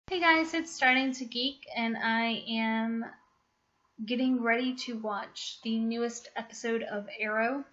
Hey guys, it's Starting to Geek, and I am getting ready to watch the newest episode of Arrow.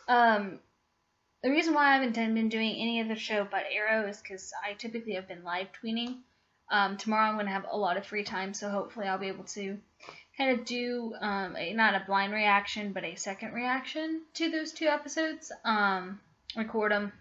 The reason why I haven't been doing any other show but Arrow is because I typically have been live tweeting. Tomorrow I'm going to have a lot of free time, so hopefully I'll be able to kind of do not a blind reaction, but a second reaction to those two episodes. Record them.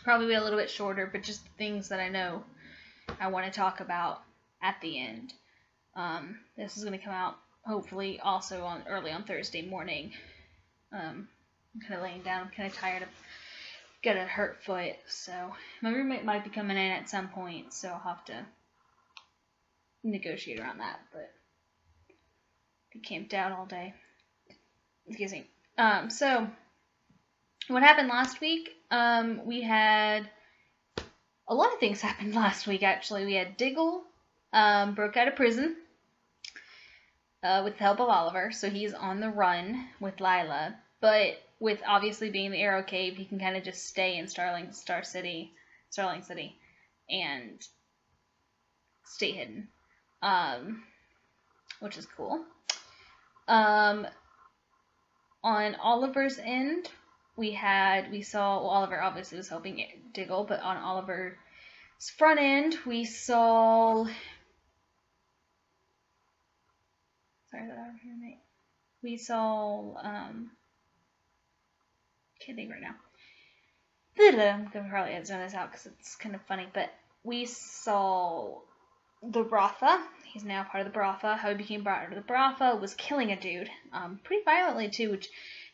Probably be a little bit shorter, but just things that I know I want to talk about at the end. This is going to come out hopefully also early on Thursday morning. I'm kind of laying down. I'm kind of tired. I've got a hurt foot, so my roommate might be coming in at some point, so I'll have to negotiate around that. But be camped out all day. Excuse me. So what happened last week? We had a lot of things happened last week, actually. We had Diggle broke out of prison with the help of Oliver, so he's on the run with Lila. But with obviously being the Arrow Cave, he can kind of just stay in Starling City, and stay hidden, which is cool. On Oliver's end, Oliver obviously was helping Diggle, but on Oliver's front end, we saw. Sorry that I'm here, mate. We saw. Can't think right now. I'm gonna probably edit this out because it's kind of funny, but we saw the Bratha. He's now part of the Bratha. How he became part of the Bratha was killing a dude, pretty violently too, which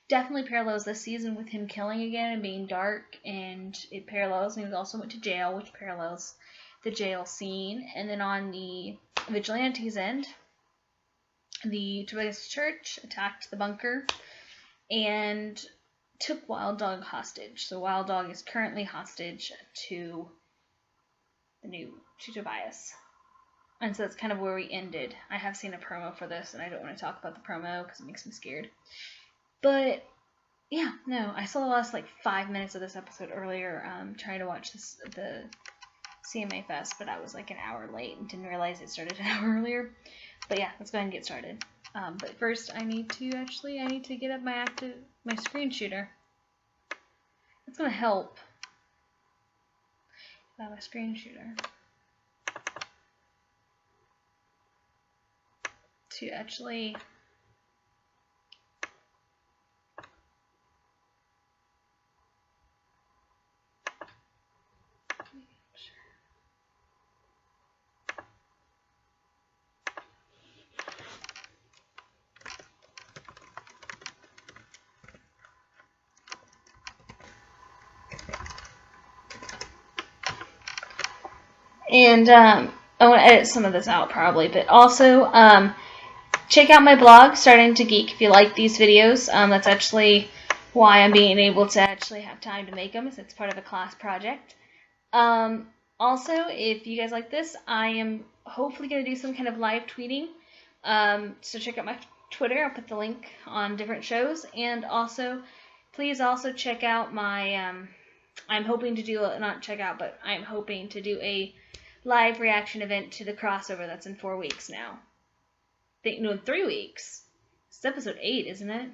definitely parallels this season with him killing again and being dark, and it parallels. And he also went to jail, which parallels the jail scene. And then on the Vigilantes' end, the Tobias Church attacked the bunker and took Wild Dog hostage. So Wild Dog is currently hostage to Tobias. And so that's kind of where we ended. I have seen a promo for this, and I don't want to talk about the promo because it makes me scared. But yeah, no, I saw the last 5 minutes of this episode earlier, trying to watch the CMA Fest, but I was an hour late and didn't realize it started an hour earlier. But yeah, let's go ahead and get started. But first, I need to get up my screen shooter. That's gonna help. I have a screen shooter to actually. And I want to edit some of this out probably, but also check out my blog, Starting to Geek, if you like these videos. That's actually why I'm being able to actually have time to make them, is it's part of a class project. Also, if you guys like this, I am hopefully going to do some kind of live tweeting. So check out my Twitter. I'll put the link on different shows. And also, please also check out my, I'm hoping to do a live reaction event to the crossover that's in 4 weeks now. In 3 weeks. It's episode 8, isn't it?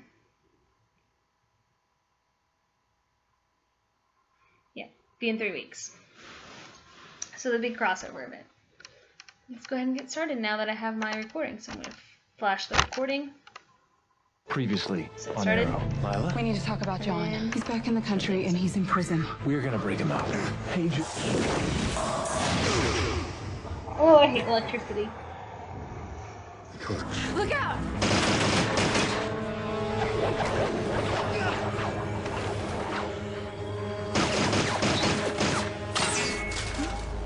Yeah, be in 3 weeks. So the big crossover event. Let's go ahead and get started now that I have my recording. So I'm going to flash the recording. Previously on Arrow. Lila? We need to talk about John. He's back in the country and he's in prison. We're gonna break him out. Paige. Oh, I hate electricity. Look out!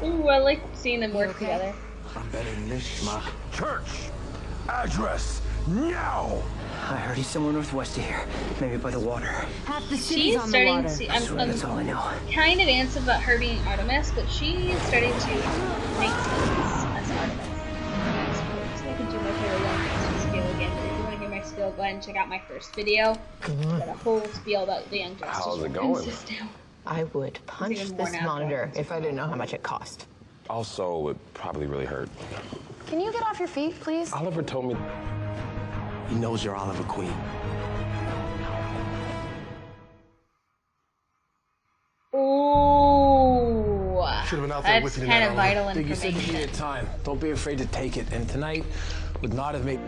Ooh, I like seeing them work together. I'm betting this schmuck. Church! Address! Now! I heard he's somewhere northwest of here. Maybe by the water. Half the She's city's on the starting water. to. That's all I know. Kind of antsy about her being Artemis, but she's starting to make sense as Artemis. So I can do my favorite young skill again. But if you want to hear my skill, go ahead and check out my first video. Got a whole spiel about the Young Justice. How's it going? I would punch Even more this now. monitor if I didn't know how much it cost. Also, it probably really hurt. Can you get off your feet, please? Oliver told me... He knows you're Oliver Queen. Ooh. Should have been out there That's with you kind tonight, of vital Oliver. You said you information. needed time. Don't be afraid to take it. And tonight would not have made...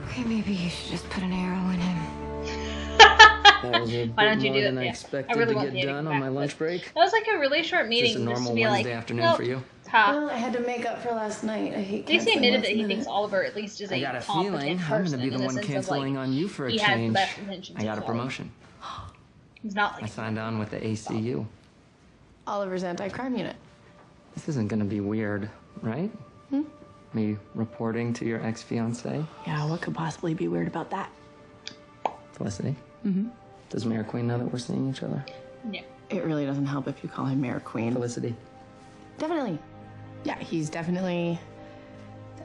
Okay, maybe you should just put an arrow in him. That was a Why bit don't you more do than that? I Yeah. expected really to want get you to done come on my back. lunch break. That was like a really short meeting. Is this a just normal to be Wednesday like, afternoon nope, for you? Ha. Well, I had to make up for last night. I hate At least he canceling admitted last that he minute. thinks Oliver at least is I a got a competent feeling person I'm going to be the in the one sense of, canceling like, on you for a he has the change. best intentions I got a of all. promotion. He's not I like signed on with the ACU. Oliver's anti-crime unit. This isn't going to be weird, right? Me reporting to your ex-fiance, Yeah, what could possibly be weird about that? Felicity. Does Mayor Queen know that we're seeing each other? no. It really doesn't help if you call him Mayor Queen. Felicity. Definitely. Yeah, he's definitely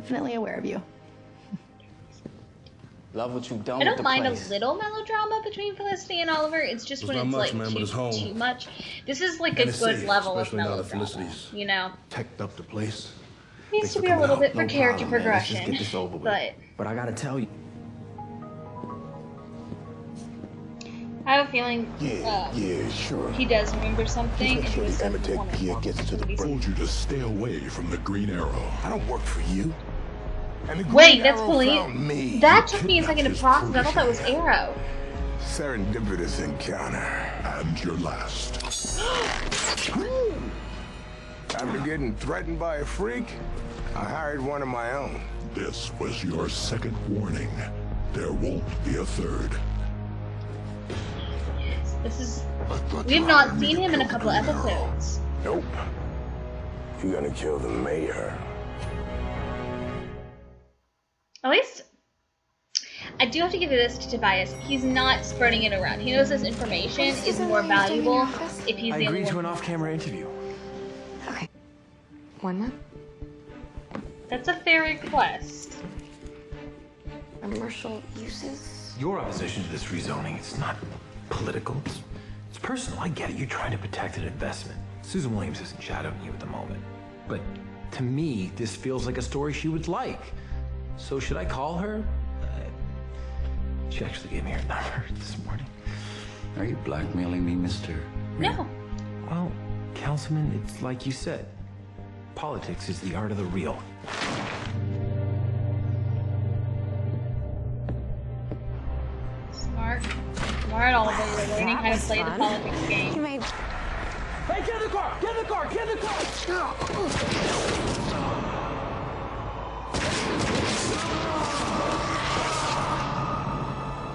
aware of you. Love what you've done I with don't the mind place. a little melodrama between Felicity and Oliver. It's just when not it's much, like man, but it's home. too much. This is like And a it's good safe, level of especially now that melodrama. Felicity's You know, teched up the place. needs Thanks to for be a coming little out. bit for No character problem, man. Let's just progression. get this over with. But But I gotta tell you, I have a feeling Yeah, sure. he does remember something. Make and sure he the doesn't Emitek want to gear talk gets to the somebody. told you to stay away from the Green Arrow. I don't work for you. And the Green Wait, that's Arrow Police. found me. That You took me a second to kidnapped process. I thought that was his Arrow. Serendipitous encounter. And your last. After getting threatened by a freak, I hired one of my own. This was your second warning. There won't be a third. This is. We've not seen him in a couple of episodes. Nope. You're gonna kill the mayor. At least, I do have to give this to Tobias. He's not spreading it around. He knows this information is more valuable if he's I the only agreed to one. an off-camera interview. Okay. One month? That's a fair request. Commercial uses? Your opposition to this rezoning, it's not political. It's personal. I get it. You're trying to protect an investment. Susan Williams isn't shadowing you at the moment. But to me, this feels like a story she would like. So should I call her? She actually gave me her number this morning. Are you blackmailing me, mister? No. Well, Councilman, it's like you said. Politics is the art of the real. Smart. Smart, Oliver. You're learning how to play the politics game. You made. Hey, get in the car! Get in the car! Get in the car!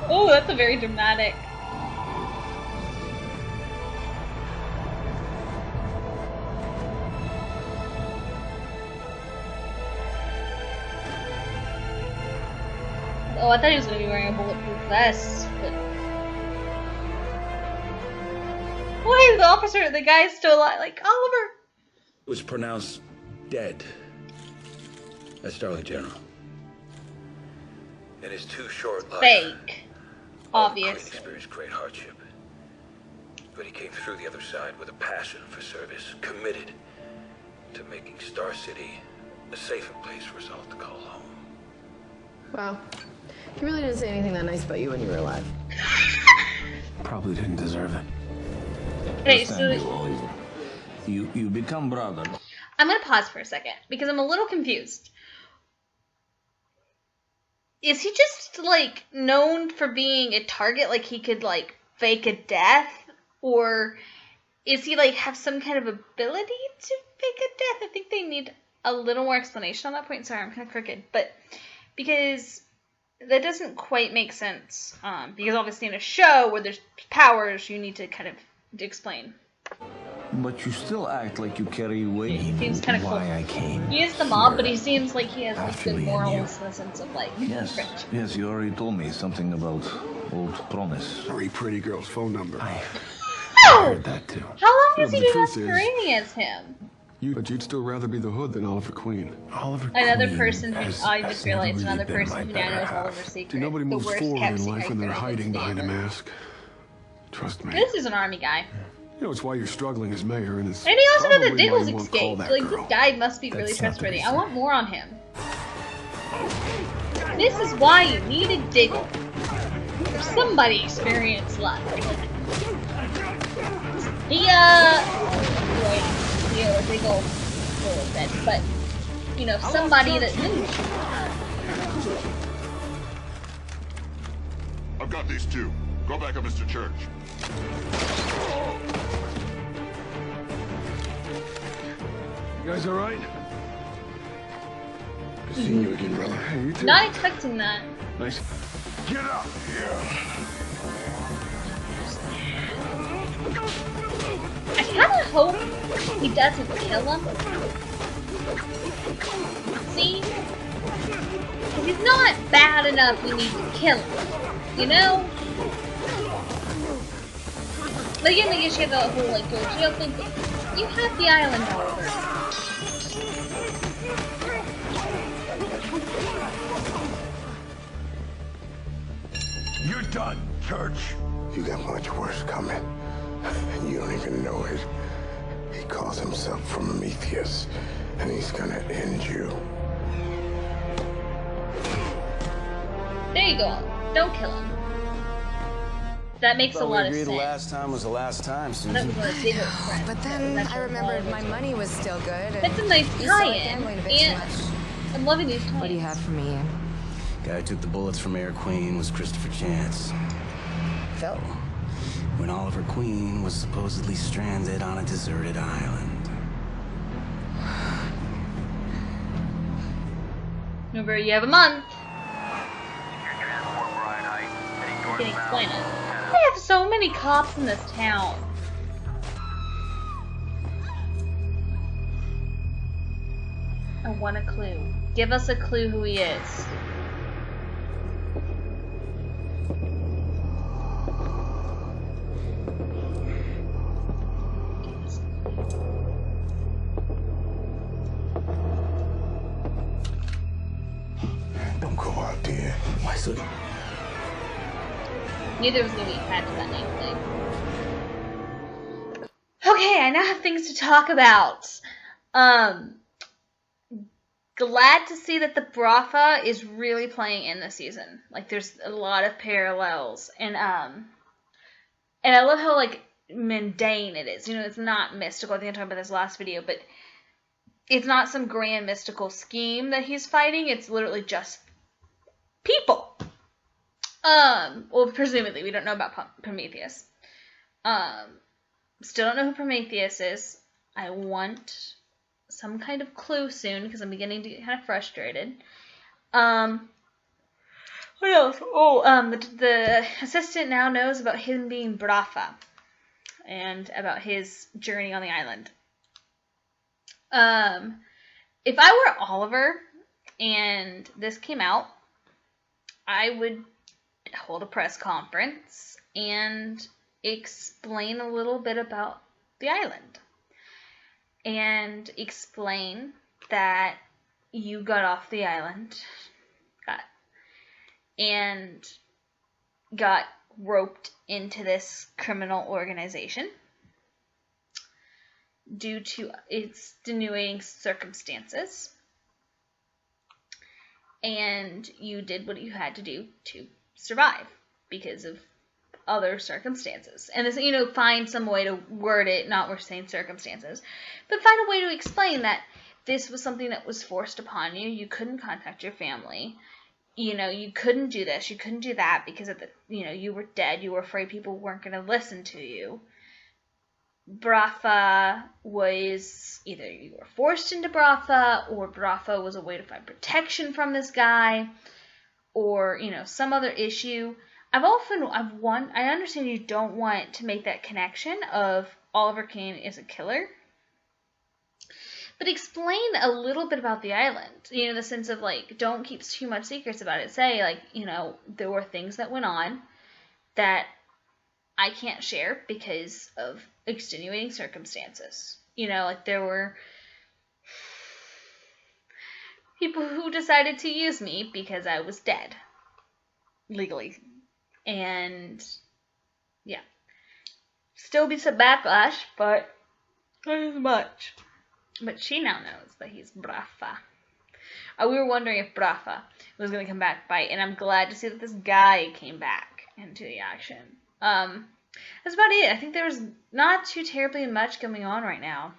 Oh, that's a very dramatic. Oh, I thought he was going to be wearing a bulletproof vest, but... Why the officer, the guy's still alive, like, Oliver! Was pronounced dead. That's Darley General. In his too short life, Fake. Oliver Queen Obvious. experienced great hardship. But he came through the other side with a passion for service, committed to making Star City a safer place for us all to call home. Wow. He really didn't say anything that nice about you when you were alive. Probably didn't deserve it. Okay, so Oliver. You become brother. I'm gonna pause for a second because I'm a little confused. Is he just like known for being a target, like he could like fake a death, or is he like have some kind of ability to fake a death? I think they need a little more explanation on that point. Sorry, I'm kind of crooked, but because that doesn't quite make sense. Because obviously in a show where there's powers, you need to kind of explain. But you still act like you carry weight. He seems kind of cool. Why I came. He is the mob, but he seems like he has like After good me and morals in the sense of like friendship. Yes, you already told me something about old promise. Very pretty girl's phone number. I Oh! heard that too. How long has Yeah, he but been the truth is- masquerading as him? But you'd still rather be the Hood than Oliver Queen. Oliver Another Queen person who has- I has just never realized really another been person my who now better knows half. Oliver's secret. See, nobody the moves worst forward kept in life secret when they're that I hiding can behind a ever. mask. Trust me. This is an army guy. You know, it's why you're struggling as mayor, and it's And he also got the probably why Diggles you won't call escape. that Like, girl. this guy must be really That's not the trustworthy. I reason. want more on him. This is why you need a Diggle. Or somebody experienced luck. He, Diggle a little bit, but, you know, somebody that I've got these two. Go back up, Mr. Church. You guys all right? Good seeing you again, brother. Hey, you too. Not expecting that. Nice. Get up here. I kind of hope he doesn't kill him. See? 'Cause he's not bad enough we need to kill him. You know? But again, I guess you have the whole, like, go to jail thing. You have the island, however. You're done, Church. You got much worse coming. And you don't even know it. He calls himself Prometheus, and he's gonna end you. There you go. Don't kill him. That makes a lot of sense. The last time was the last time, That Susan. was one of Digger's friends. But then I remembered my money was still good. That's a nice You started tie-in. gambling a bit too And much. I'm loving these tie-ins. What do you have for me, Ian? Guy who took the bullets from Mayor Queen was Christopher Chance. Phil? When Oliver Queen was supposedly stranded on a deserted island. Remember, you have a month. You can explain it. I have so many cops in this town. I want a clue. Give us a clue who he is. Don't go out there. Why so? Knew there was gonna be a catch to that name thing. Okay, I now have things to talk about. Glad to see that the Bratha is really playing in this season. Like, there's a lot of parallels, and I love how, like, mundane it is. You know, it's not mystical. I think I talked about this last video, but it's not some grand mystical scheme that he's fighting. It's literally just people. Well, presumably, we don't know about Prometheus. Still don't know who Prometheus is. I want some kind of clue soon, because I'm beginning to get kind of frustrated. What else? Oh, the assistant now knows about him being Bratha, and about his journey on the island. If I were Oliver, and this came out, I would hold a press conference and explain a little bit about the island. And explain that you got off the island and got roped into this criminal organization due to extenuating circumstances. And you did what you had to do to survive because of other circumstances. And this, you know, find some way to word it, not we're saying circumstances, but find a way to explain that this was something that was forced upon you. You couldn't contact your family. You know, you couldn't do this, you couldn't do that because of the, you know, you were dead. You were afraid people weren't going to listen to you. Bratha was either you were forced into Bratha, or Bratha was a way to find protection from this guy, or, you know, some other issue. I understand you don't want to make that connection of Oliver Queen is a killer, but explain a little bit about the island, you know, in the sense of, like, don't keep too much secrets about it. Say, like, you know, there were things that went on that I can't share because of extenuating circumstances. You know, like, there were people who decided to use me because I was dead, legally. And, yeah. Still be some backlash, but not as much. But she now knows that he's Brafa. We were wondering if Brafa was going to come back by, and I'm glad to see that this guy came back into the action. That's about it. I think there's not too terribly much going on right now.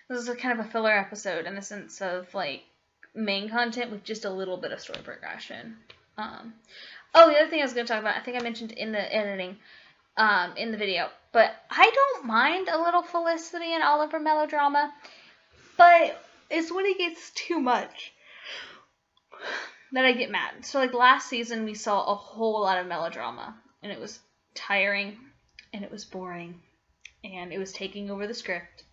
This is a kind of a filler episode in the sense of like main content with just a little bit of story progression. Oh, the other thing I was going to talk about, I think I mentioned in the editing, in the video, but I don't mind a little Felicity and Oliver melodrama, but it's when it gets too much that I get mad. So like last season we saw a whole lot of melodrama, and it was tiring, and it was boring, and it was taking over the script.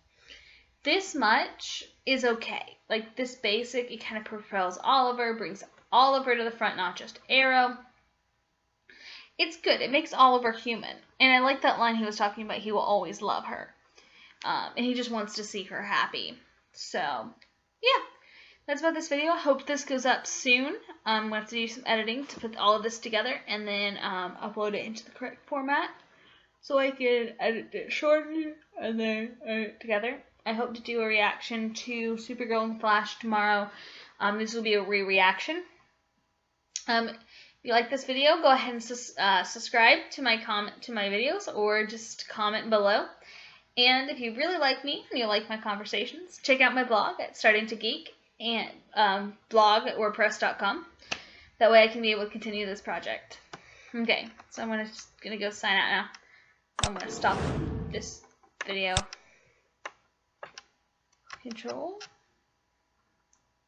This much is okay. Like this basic, it kind of propels Oliver, brings Oliver to the front, not just Arrow. It's good. It makes Oliver human. And I like that line he was talking about, he will always love her. And he just wants to see her happy. So, yeah. That's about this video. I hope this goes up soon. I'm going to have to do some editing to put all of this together and then upload it into the correct format so I can edit it shortly and then edit it together. I hope to do a reaction to Supergirl and Flash tomorrow. This will be a re-reaction. If you like this video, go ahead and subscribe to my videos, or just comment below. And if you really like me and you like my conversations, check out my blog at Starting to Geek and blog at WordPress.com. That way I can be able to continue this project. Okay, so I'm gonna go sign out now. I'm gonna stop this video. Control,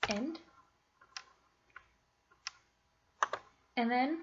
end, and then